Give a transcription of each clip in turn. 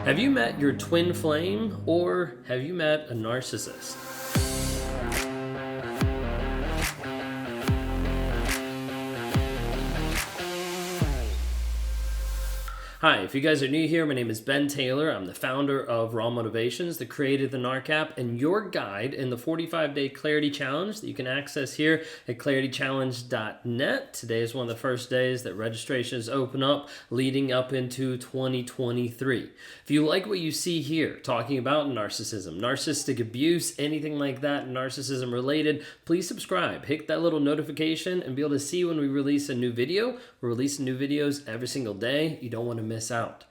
Have you met your twin flame or have you met a narcissist? Hi, if you guys are new here, my name is Ben Taylor. I'm the founder of Raw Motivations, the creator of the NARC app, and your guide in the 45-day Clarity Challenge that you can access here at claritychallenge.net. Today is one of the first days that registrations open up leading up into 2023. If you like what you see here, talking about narcissism, narcissistic abuse, anything like that, narcissism related, please subscribe. Hit that little notification and be able to see when we release a new video. We're releasing new videos every single day. You don't want to miss out.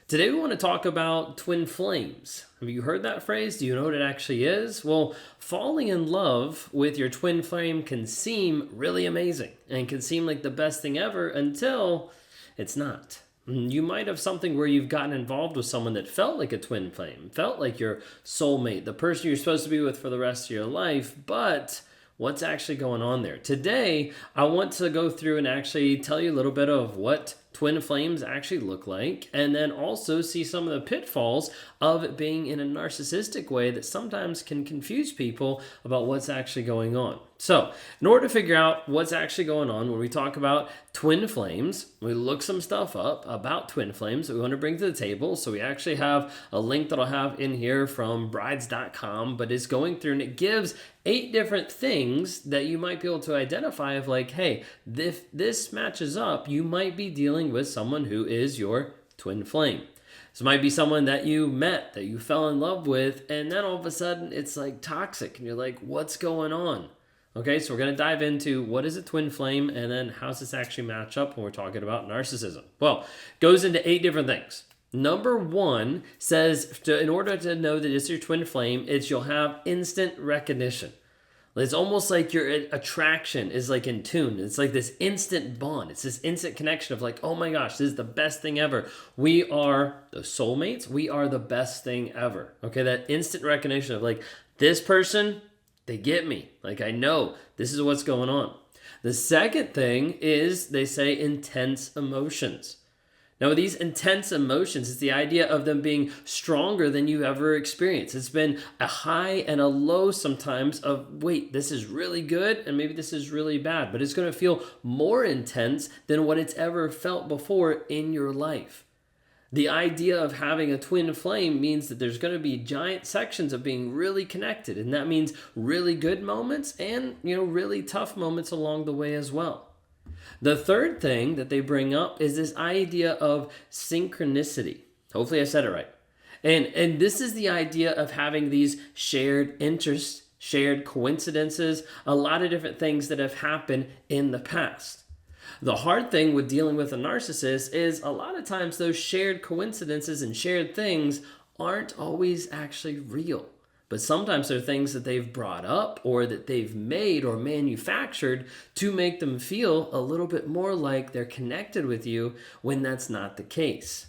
Today we want to talk about twin flames. Have you heard that phrase? Do you know what it actually is? Well, falling in love with your twin flame can seem really amazing and can seem like the best thing ever until it's not. You might have something where you've gotten involved with someone that felt like a twin flame, felt like your soulmate, the person you're supposed to be with for the rest of your life, but what's actually going on there? Today, I want to go through and actually tell you a little bit of what twin flames actually look like, and then also see some of the pitfalls of it being in a narcissistic way that sometimes can confuse people about what's actually going on. So, in order to figure out what's actually going on when we talk about twin flames, we look some stuff up about twin flames that we want to bring to the table. So we actually have a link that I'll have in here from brides.com, but it's going through and it gives 8 different things that you might be able to identify of like, hey, if this matches up, you might be dealing with someone who is your twin flame. This might be someone that you met, that you fell in love with, and then all of a sudden it's like toxic and you're like, what's going on? Okay, so we're going to dive into what is a twin flame and then how does this actually match up when we're talking about narcissism. Well, it goes into 8 different things. Number 1 says, in order to know that it's your twin flame, you'll have instant recognition. It's almost like your attraction is like in tune. It's like this instant bond. It's this instant connection of like, oh my gosh, this is the best thing ever. We are the soulmates. We are the best thing ever. Okay, that instant recognition of like, this person, they get me. Like, I know this is what's going on. The second thing is they say intense emotions. Now, with these intense emotions, it's the idea of them being stronger than you ever experienced. It's been a high and a low sometimes of, wait, this is really good and maybe this is really bad, but it's going to feel more intense than what it's ever felt before in your life. The idea of having a twin flame means that there's going to be giant sections of being really connected, and that means really good moments and, really tough moments along the way as well. The third thing that they bring up is this idea of synchronicity. Hopefully I said it right. And this is the idea of having these shared interests, shared coincidences, a lot of different things that have happened in the past. The hard thing with dealing with a narcissist is a lot of times those shared coincidences and shared things aren't always actually real. But sometimes they're things that they've brought up or that they've made or manufactured to make them feel a little bit more like they're connected with you when that's not the case.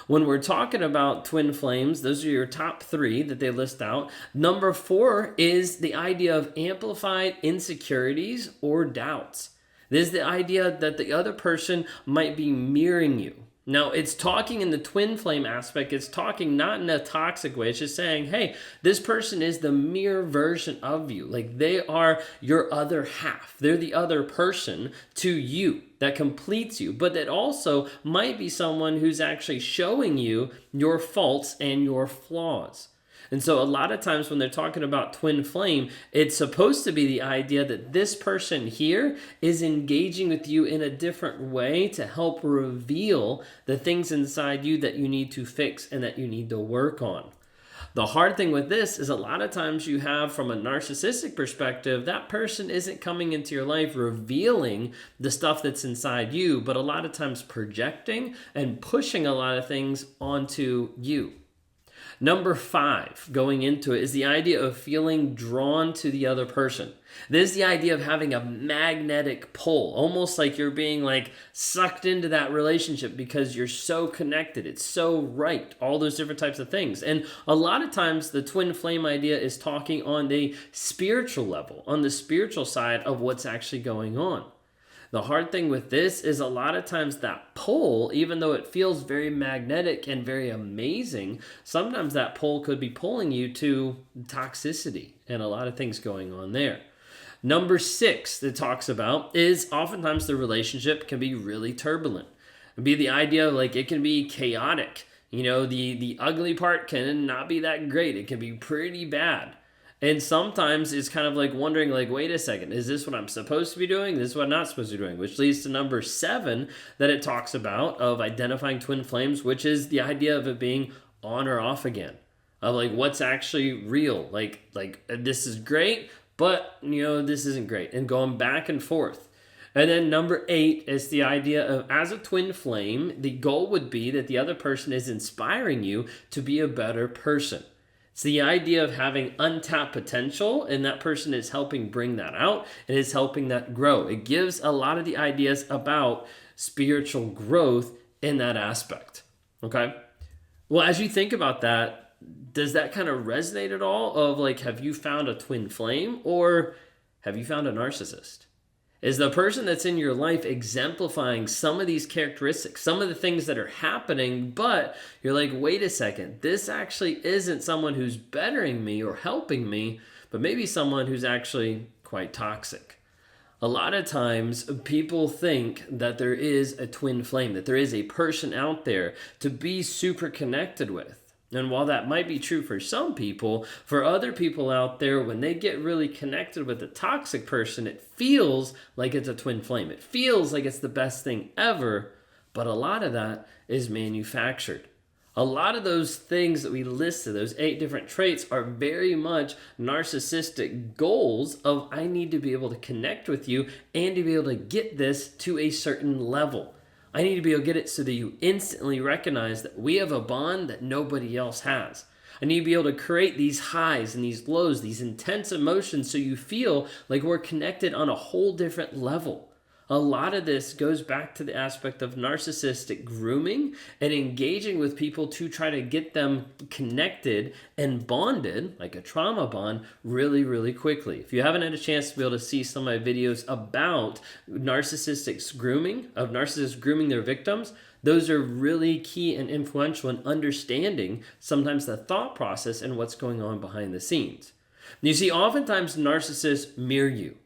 When we're talking about twin flames, those are your top 3 that they list out. Number 4 is the idea of amplified insecurities or doubts. This is the idea that the other person might be mirroring you. Now, it's talking in the twin flame aspect. It's talking not in a toxic way. It's just saying, hey, this person is the mirror version of you. Like they are your other half. They're the other person to you that completes you. But it also might be someone who's actually showing you your faults and your flaws. And so a lot of times when they're talking about twin flame, it's supposed to be the idea that this person here is engaging with you in a different way to help reveal the things inside you that you need to fix and that you need to work on. The hard thing with this is a lot of times you have, from a narcissistic perspective, that person isn't coming into your life revealing the stuff that's inside you, but a lot of times projecting and pushing a lot of things onto you. Number 5, going into it, is the idea of feeling drawn to the other person. This is the idea of having a magnetic pull, almost like you're being like sucked into that relationship because you're so connected. It's so right, all those different types of things. And a lot of times the twin flame idea is talking on the spiritual level, on the spiritual side of what's actually going on. The hard thing with this is a lot of times that pull, even though it feels very magnetic and very amazing, sometimes that pull could be pulling you to toxicity and a lot of things going on there. Number 6 that talks about is oftentimes the relationship can be really turbulent. It'd be the idea of like it can be chaotic. The ugly part can not be that great. It can be pretty bad. And sometimes it's kind of like wondering, like, wait a second, is this what I'm supposed to be doing? Is this what I'm not supposed to be doing? Which leads to number 7 that it talks about of identifying twin flames, which is the idea of it being on or off again. Of like what's actually real. Like this is great, but this isn't great. And going back and forth. And then number 8 is the idea of, as a twin flame, the goal would be that the other person is inspiring you to be a better person. It's the idea of having untapped potential, and that person is helping bring that out and is helping that grow. It gives a lot of the ideas about spiritual growth in that aspect. Okay? Well, as you think about that, does that kind of resonate at all? Of like, have you found a twin flame or have you found a narcissist? Is the person that's in your life exemplifying some of these characteristics, some of the things that are happening, but you're like, wait a second, this actually isn't someone who's bettering me or helping me, but maybe someone who's actually quite toxic. A lot of times people think that there is a twin flame, that there is a person out there to be super connected with. And while that might be true for some people, for other people out there, when they get really connected with a toxic person, it feels like it's a twin flame. It feels like it's the best thing ever, but a lot of that is manufactured. A lot of those things that we listed, those 8 different traits, are very much narcissistic goals of, I need to be able to connect with you and to be able to get this to a certain level. I need to be able to get it so that you instantly recognize that we have a bond that nobody else has. I need to be able to create these highs and these lows, these intense emotions, so you feel like we're connected on a whole different level. A lot of this goes back to the aspect of narcissistic grooming and engaging with people to try to get them connected and bonded, like a trauma bond, really, really quickly. If you haven't had a chance to be able to see some of my videos about narcissists grooming their victims, those are really key and influential in understanding sometimes the thought process and what's going on behind the scenes. You see, oftentimes narcissists mirror you.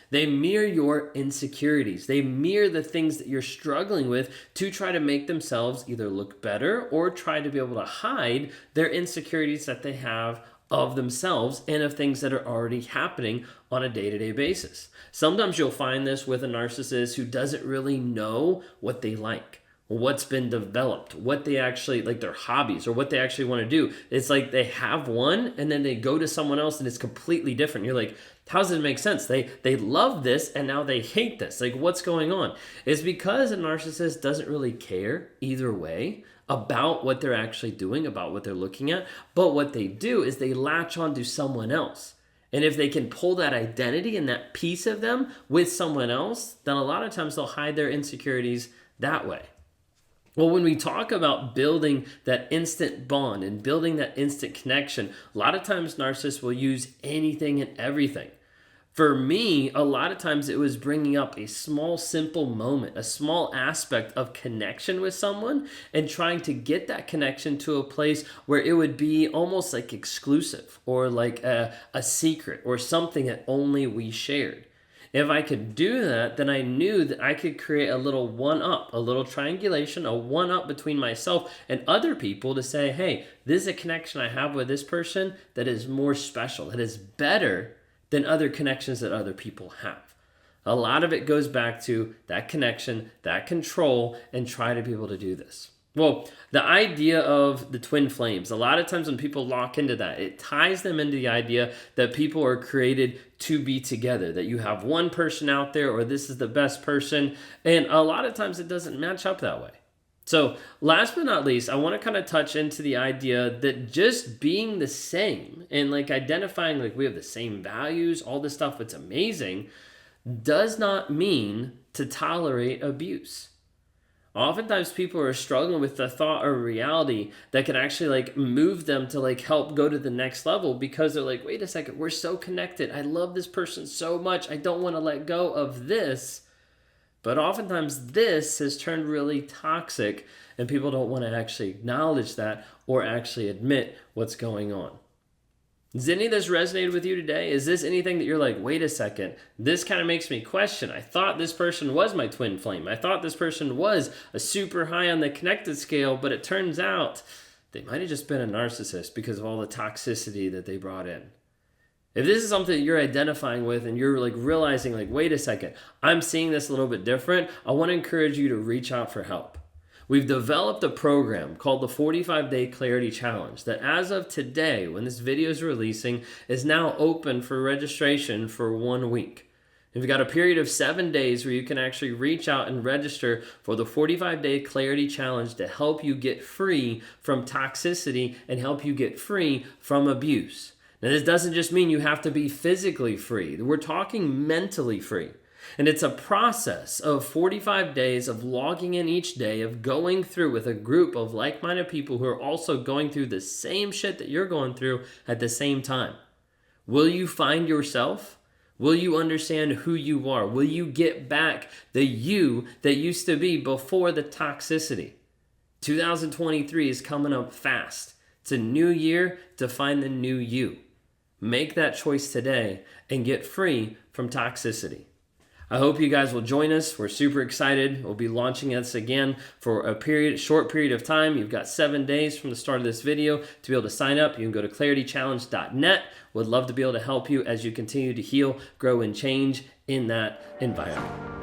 They mirror your insecurities. They mirror the things that you're struggling with to try to make themselves either look better or try to be able to hide their insecurities that they have of themselves and of things that are already happening on a day-to-day basis. Sometimes you'll find this with a narcissist who doesn't really know what they like, what's been developed, what they actually like, their hobbies, or what they actually want to do. It's like they have one and then they go to someone else and it's completely different. You're like, how does it make sense? They love this and now they hate this. Like, what's going on? It's because a narcissist doesn't really care either way about what they're actually doing, about what they're looking at. But what they do is they latch on to someone else. And if they can pull that identity and that piece of them with someone else, then a lot of times they'll hide their insecurities that way. Well, when we talk about building that instant bond and building that instant connection, a lot of times narcissists will use anything and everything. For me, a lot of times it was bringing up a small, simple moment, a small aspect of connection with someone and trying to get that connection to a place where it would be almost like exclusive or like a secret or something that only we shared. If I could do that, then I knew that I could create a little one-up, a little triangulation, a one-up between myself and other people to say, hey, this is a connection I have with this person that is more special, that is better than other connections that other people have. A lot of it goes back to that connection, that control, and try to be able to do this. Well, the idea of the twin flames, a lot of times when people lock into that, it ties them into the idea that people are created to be together, that you have one person out there or this is the best person. And a lot of times it doesn't match up that way. So last but not least, I want to kind of touch into the idea that just being the same and like identifying like we have the same values, all this stuff, it's amazing, does not mean to tolerate abuse. Oftentimes people are struggling with the thought or reality that can actually like move them to like help go to the next level because they're like, wait a second, we're so connected. I love this person so much. I don't want to let go of this. But oftentimes this has turned really toxic and people don't want to actually acknowledge that or actually admit what's going on. Does any of this resonate with you today? Is this anything that you're like, wait a second, this kind of makes me question. I thought this person was my twin flame. I thought this person was a super high on the connected scale, but it turns out they might have just been a narcissist because of all the toxicity that they brought in. If this is something that you're identifying with and you're like realizing like, wait a second, I'm seeing this a little bit different, I want to encourage you to reach out for help. We've developed a program called the 45-Day Clarity Challenge that as of today, when this video is releasing, is now open for registration for 1 week. We've got a period of 7 days where you can actually reach out and register for the 45-Day Clarity Challenge to help you get free from toxicity and help you get free from abuse. Now, this doesn't just mean you have to be physically free. We're talking mentally free. And it's a process of 45 days of logging in each day, of going through with a group of like-minded people who are also going through the same shit that you're going through at the same time. Will you find yourself? Will you understand who you are? Will you get back the you that used to be before the toxicity? 2023 is coming up fast. It's a new year to find the new you. Make that choice today and get free from toxicity. I hope you guys will join us. We're super excited. We'll be launching this again for a short period of time. You've got 7 days from the start of this video to be able to sign up. You can go to claritychallenge.net. Would love to be able to help you as you continue to heal, grow, and change in that environment.